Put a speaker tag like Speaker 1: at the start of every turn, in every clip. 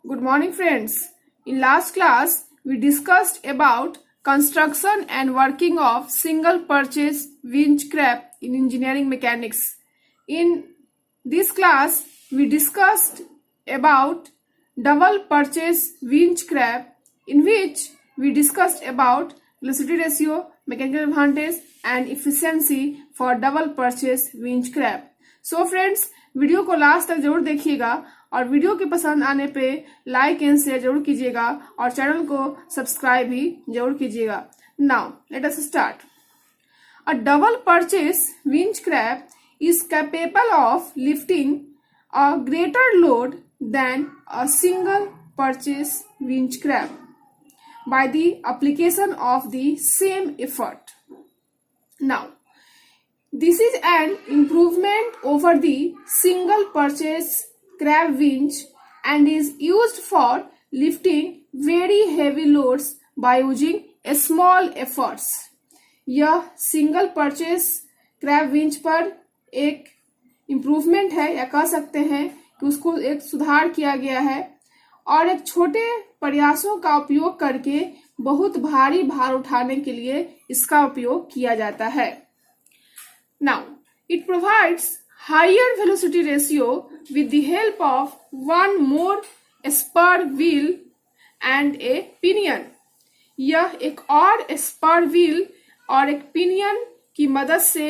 Speaker 1: Good morning, friends. In last class, we discussed about construction and working of single purchase winch crab in engineering mechanics. In this class, we discussed about double purchase winch crab, in which we discussed about velocity ratio, mechanical advantage and efficiency for double purchase winch crab. So friends, video को last तक जरूर देखिएगा और video के पसंद आने पे like and share जरूर कीजिएगा और चैनल को सब्सक्राइब भी जरूर कीजिएगा. Now let us start. A double purchase winch crab is capable of lifting a greater load than a single purchase winch crab by the application of the same effort. Now, this is an improvement over the single purchase crab winch and is used for lifting very heavy loads by using small efforts. यह single purchase crab winch पर एक improvement है या कह सकते हैं कि उसको एक सुधार किया गया है और एक छोटे प्रयासों का उपयोग करके बहुत भारी भार उठाने के लिए इसका उपयोग किया जाता है. Now, it provides higher velocity ratio with the help of one more spur wheel and a pinion. यह एक और स्पर व्हील और एक पिनियन की मदद से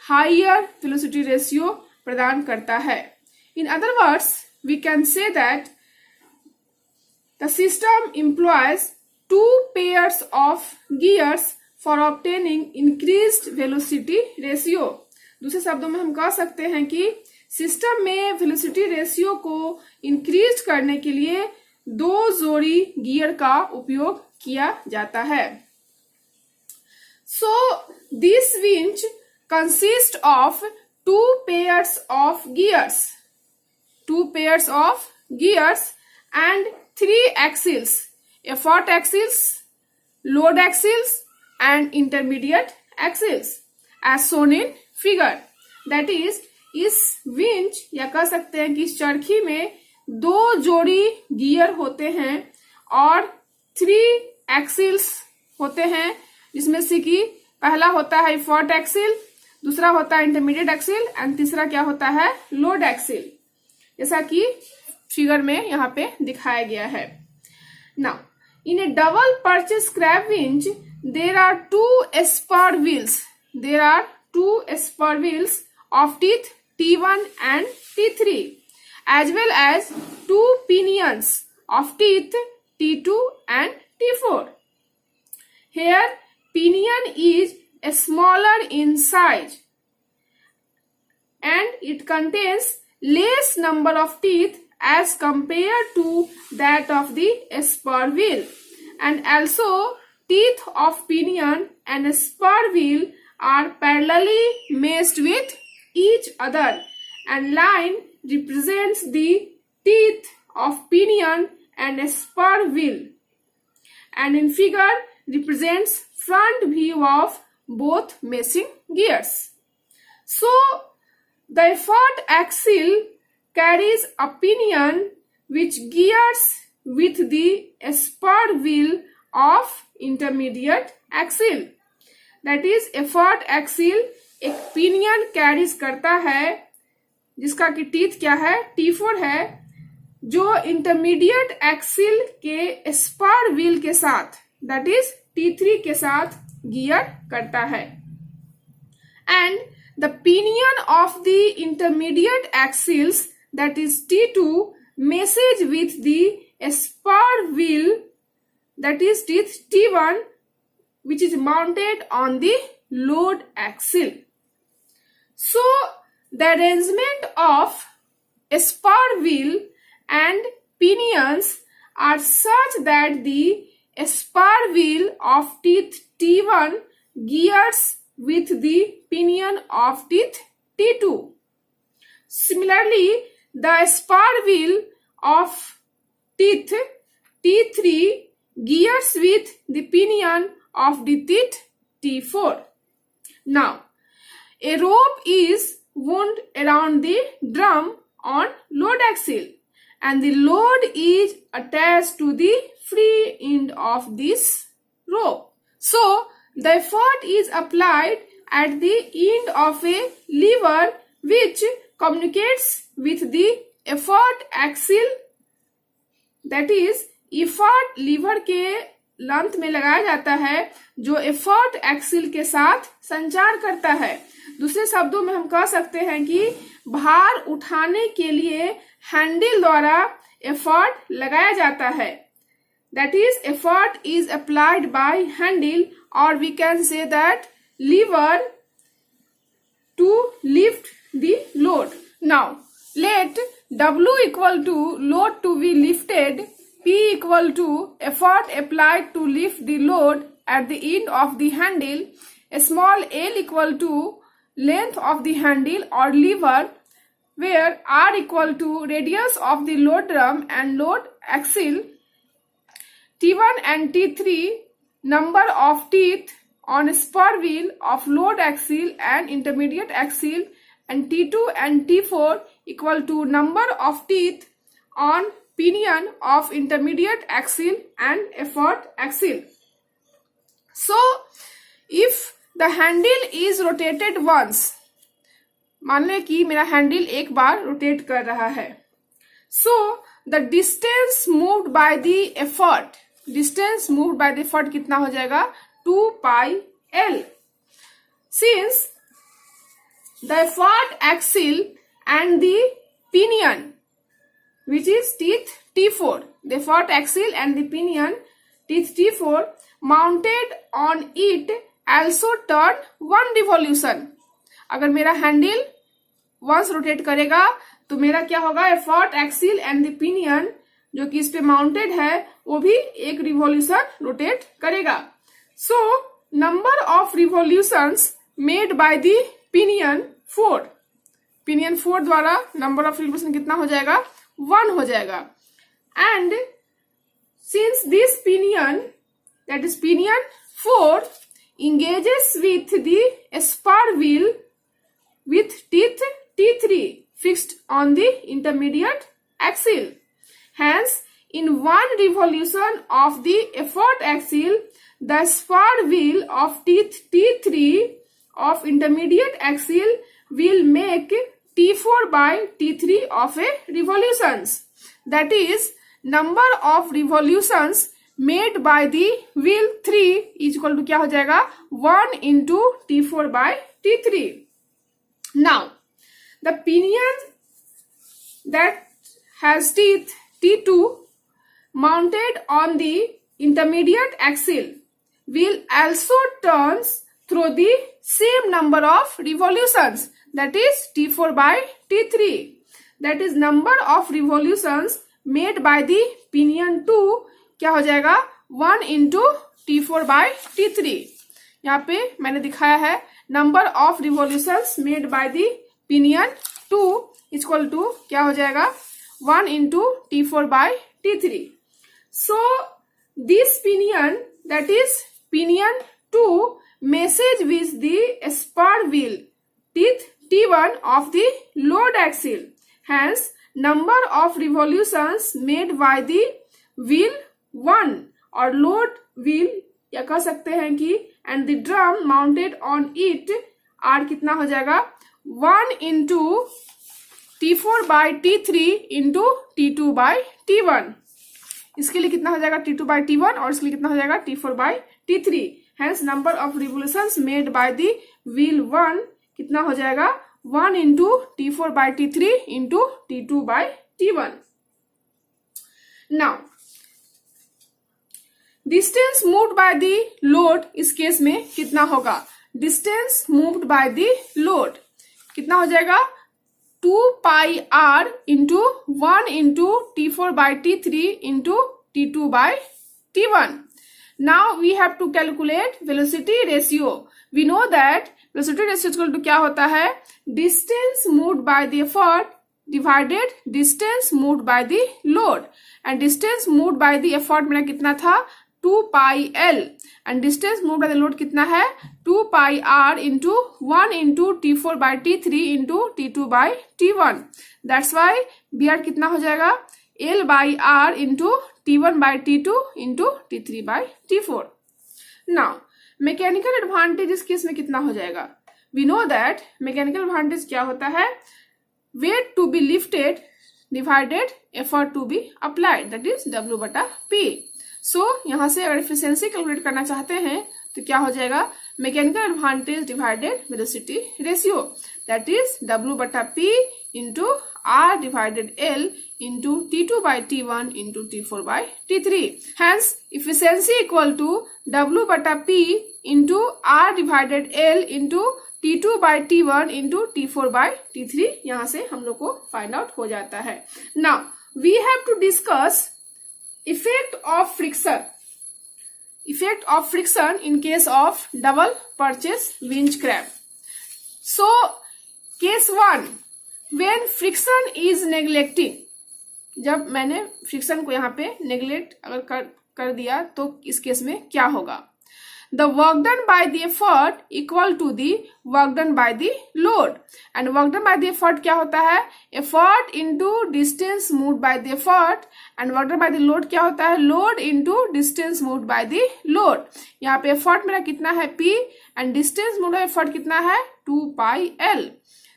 Speaker 1: हायर वेलोसिटी रेशियो प्रदान करता है. In other words, we can say that the system employs two pairs of gears for obtaining increased velocity ratio. दूसरे शब्दों में हम कह सकते हैं कि सिस्टम में वेलोसिटी रेशियो को इंक्रीज करने के लिए दो जोड़ी गियर का उपयोग किया जाता है. So this winch consists of two pairs of gears and three axles, effort axles, load axles and intermediate axles as shown in figure. That is, इस विंच या कह सकते हैं कि इस चरखी में दो जोड़ी गियर होते हैं और 3 एक्सिल्स होते हैं, जिसमें से कि पहला होता है effort axle, दूसरा होता है इंटरमीडिएट एक्सिल एंड तीसरा क्या होता है लोड एक्सिल, जैसा कि फिगर में यहाँ पे दिखाया गया है. Now, in a double purchase crab winch, there are two spur wheels. There are two spur wheels of teeth T1 and T3, as well as two pinions of teeth T2 and T4. Here, pinion is smaller in size and it contains less number of teeth as compared to that of the spur wheel, and also teeth of pinion and spur wheel are parallelly meshed with each other, and line represents the teeth of pinion and spur wheel, and in figure represents front view of both meshing gears. So the effort axle carries a pinion which gears with the spur wheel of intermediate axle. That is, effort axle एक pinion carries करता है जिसका कि teeth क्या है T4 है, जो intermediate axle के स्पर व्हील के साथ दैट इज T3 के साथ गियर करता है. And the pinion of the intermediate exiles that is T2 meshes with the spur wheel that is teeth T1, which is mounted on the load axle. So the arrangement of spur wheel and pinions are such that the spur wheel of teeth T1 gears with the pinion of teeth T2. Similarly, the spur wheel of teeth T3 gears with the pinion of the teeth T4. Now, a rope is wound around the drum on load axle and the load is attached to the free end of this rope. So the effort is applied at the end of a lever which communicates with the effort axle, that is effort lever के length में लगाया जाता है जो effort axle के साथ संचार करता है। दूसरे शब्दों में हम कह सकते हैं कि भार उठाने के लिए हैंडल द्वारा एफर्ट लगाया जाता है, that is effort is applied by handle, और we can say that lever to lift the load. Now let W equal to load to be lifted, P equal to effort applied to lift the load at the end of the handle, a small l equal to length of the handle or lever, where R equal to radius of the load drum and load axle, T1 and T3 number of teeth on spur wheel of load axle and intermediate axle, and T2 and T4 equal to number of teeth on pinion of intermediate axle and effort axle. So if the handle is rotated once, मान लें कि मेरा handle एक बार rotate कर रहा है, so the distance moved by the effort, distance moved by the effort कितना हो जाएगा 2 pi L. Since the effort axle and the pinion, which is teeth T4, the effort axle and the pinion teeth T4 mounted on it also turn one revolution. अगर मेरा handle once rotate करेगा तो मेरा क्या होगा, effort axle and the pinion जो कि इस पे माउंटेड है वो भी एक रिवॉल्यूशन रोटेट करेगा। So number of revolutions made by the pinion 4, pinion 4 द्वारा नंबर ऑफ रिवॉल्यूशन कितना हो जाएगा 1 हो जाएगा। And since this pinion, that is pinion 4, engages with the spur wheel with teeth T3 fixed on the intermediate axle. Hence, in one revolution of the effort axle, the spur wheel of teeth T3 of intermediate axle will make T4 by T3 of a revolutions. That is, number of revolutions made by the wheel 3 is equal to क्या हो जाएगा 1 into T4 by T3. Now, the pinion that has teeth T2 mounted on the intermediate axle will also turns through the same number of revolutions, that is T4 by T3. That is number of revolutions made by the pinion 2 क्या हो जाएगा 1 into T4 by T3. यहाँ पे मैंने दिखाया है number of revolutions made by the pinion 2 equal to क्या हो जाएगा 1 into T4 by T3. So this pinion, that is pinion 2, meshes with the spur wheel teeth T1 of the load axle. Hence, number of revolutions made by the wheel 1 और load wheel या कह सकते हैं कि and the drum mounted on it are कितना हो जाएगा 1 into T4 by T3 into T2 by T1. इसके लिए कितना हो जाएगा T2 by T1 और इसके लिए कितना हो जाएगा T4 by T3. Hence number of revolutions made by the wheel 1 कितना हो जाएगा 1 into T4 by T3 into T2 by T1. Now distance moved by the load इस केस में कितना होगा, distance moved by the load कितना हो जाएगा 2 pi r into 1 into T4 by T3 into T2 by T1. Now we have to calculate velocity ratio. We know that velocity ratio is equal to क्या होता है, distance moved by the effort divided distance moved by the load. And distance moved by the effort मेरा कितना था 2 pi L and distance moved by the load कितना है 2 pi R into 1 into T4 by T3 into T2 by T1. That's why BR कितना हो जाएगा, L by R into T1 by T2 into T3 by T4. Now, mechanical advantage इस case में कितना हो जाएगा? We know that mechanical advantage क्या होता है? Weight to be lifted divided effort to be applied, that is W बटा P. So यहां से अगर एफिशिएंसी कैलकुलेट करना चाहते हैं तो क्या हो जाएगा? Mechanical advantage divided velocity ratio, that is W बटा P into R divided L into T2 by T1 into T4 by T3. Hence, efficiency equal to W बटा P into R divided L into T2 by T1 into T4 by T3. यहाँ से हम लोग को find out हो जाता है. Now, we have to discuss effect of friction. Effect of friction in case of double purchase winch crab. So, case 1. When friction is neglecting, जब मैंने फ्रिक्शन को यहाँ पे नेग्लेक्ट अगर कर दिया तो इस केस में क्या होगा? The work done by the effort equal to the work done by the load. And work done by the effort क्या होता है? Effort into distance moved by the effort. And work done by the load क्या होता है? Load into distance moved by the load. यहाँ पे effort मेरा कितना है? P. And distance moved by effort कितना है? 2 pi L.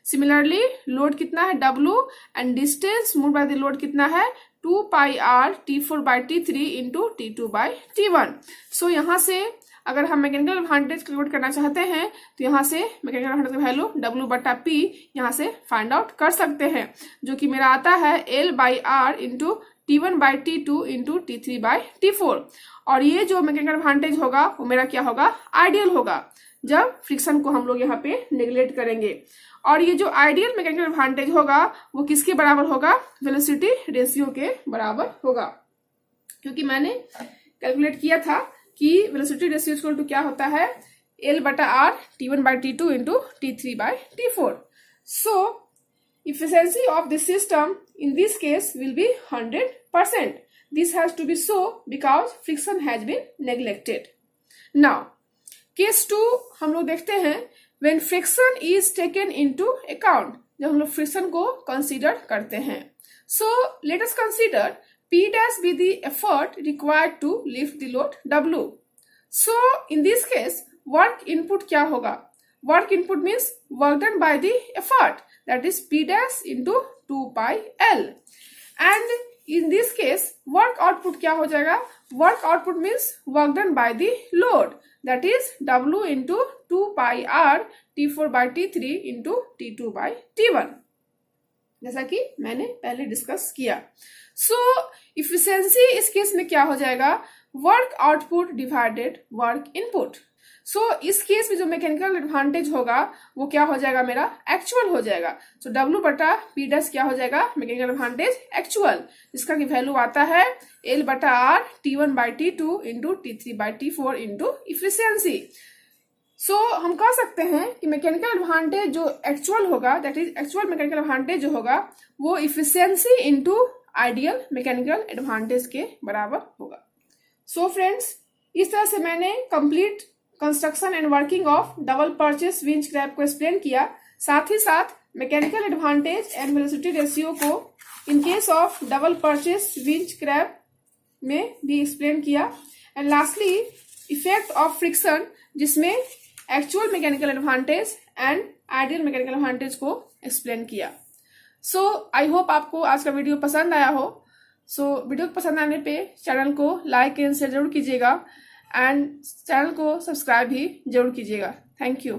Speaker 1: सिमिलरली लोड कितना है? W. And distance move by the load कितना है? 2 pi R T4 by T3 into T2 by T1. सो यहाँ से अगर हम मैकेनिकल एडवांटेज कैलकुलेट करना चाहते हैं तो यहाँ से मैकेनिकल एडवांटेज का वैल्यू W बटा P यहाँ से फाइंड आउट कर सकते हैं, जो कि मेरा आता है L by R into T1 by T2 into T3 by T4. और ये जो मैकेनिकल एडवांटेज होगा वो मेरा क्या होगा? आइडियल होगा, जब फ्रिक्शन को हम लोग यहाँ पे नेग्लेक्ट करेंगे. और ये जो आइडियल मैकेनिकल एडवांटेज होगा वो किसके बराबर होगा? वेलोसिटी रेशियो के बराबर होगा, क्योंकि मैंने कैलकुलेट किया था कि वेलोसिटी रेशियो इक्वल टू क्या होता है? L बटा R T1 by T2 into T3 by T4. So efficiency of this system in this case will be 100%. This has to be so because friction has been neglected. Now, case 2 हम लोग देखते हैं. When friction is taken into account, जब हम लोग friction को consider करते हैं. So let us consider P dash be the effort required to lift the load W. So in this case, work input क्या होगा? Work input means work done by the effort, that is P dash into 2 pi L. And in this case, work output क्या हो जाएगा? Work output means work done by the load, that is W into 2 pi R T4 by T3 into T2 by T1, जैसा कि मैंने पहले discuss किया. सो efficiency इस case में क्या हो जाएगा? Work output divided work input. So इस केस में जो मैकेनिकल एडवांटेज होगा वो क्या हो जाएगा? मेरा एक्चुअल हो जाएगा. सो W बटा P डैश क्या हो जाएगा? मैकेनिकल एडवांटेज एक्चुअल, जिसका की वैल्यू आता है L बटा R T1 by T2 into T3 by T4 into efficiency. So हम कह सकते हैं कि मैकेनिकल एडवांटेज जो एक्चुअल होगा, that is actual mechanical advantage जो होगा वो efficiency into ideal mechanical advantage के बराबर होगा. सो फ्रेंड्स, इस तरह से मैंने complete construction and working of double purchase winch crab को एक्सप्लेन किया. साथ ही साथ mechanical advantage and velocity ratio को in case of double purchase winch crab में भी एक्सप्लेन किया. And lastly effect of friction, जिसमें actual mechanical advantage and ideal mechanical advantage को एक्सप्लेन किया. सो आई होप आपको आज का वीडियो पसंद आया हो. सो वीडियो पसंद आने पे चैनल को लाइक एंड शेयर जरूर कीजिएगा एंड चैनल को सब्सक्राइब भी जरूर कीजिएगा. Thank you.